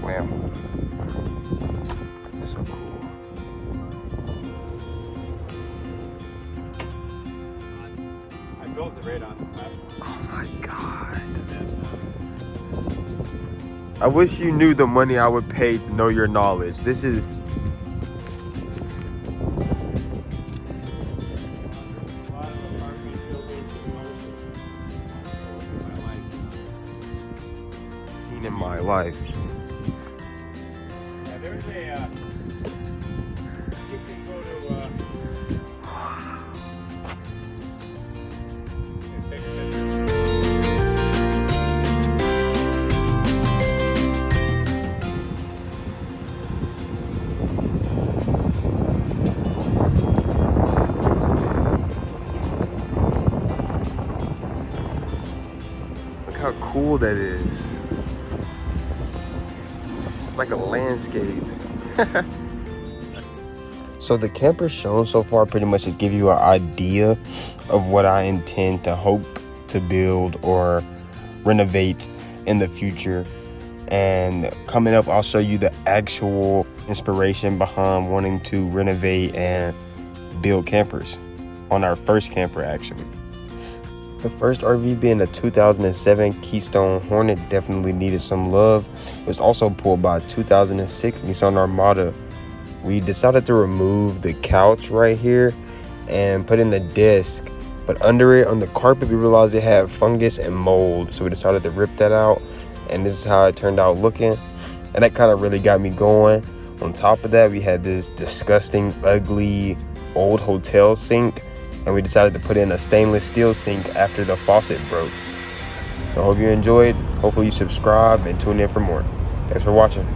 ma'am. It's so cool. I built the radon platform. Oh my God. I wish you knew the money I would pay to know your knowledge. This is... in my life. Yeah, there's a, you can go to, take a picture. Look how cool that is. It's like a landscape. So the camper shown so far pretty much just give you an idea of what I intend to hope to build or renovate in the future. And coming up, I'll show you the actual inspiration behind wanting to renovate and build campers on our first camper, actually. The first RV being a 2007 Keystone Hornet definitely needed some love. It was also pulled by a 2006 Nissan Armada. We decided to remove the couch right here and put in a desk, but under it on the carpet we realized it had fungus and mold, so we decided to rip that out, and this is how it turned out looking, and that kind of really got me going. On top of that, we had this disgusting, ugly, old hotel sink, and we decided to put in a stainless steel sink after the faucet broke. So I hope you enjoyed. Hopefully you subscribe and tune in for more. Thanks for watching.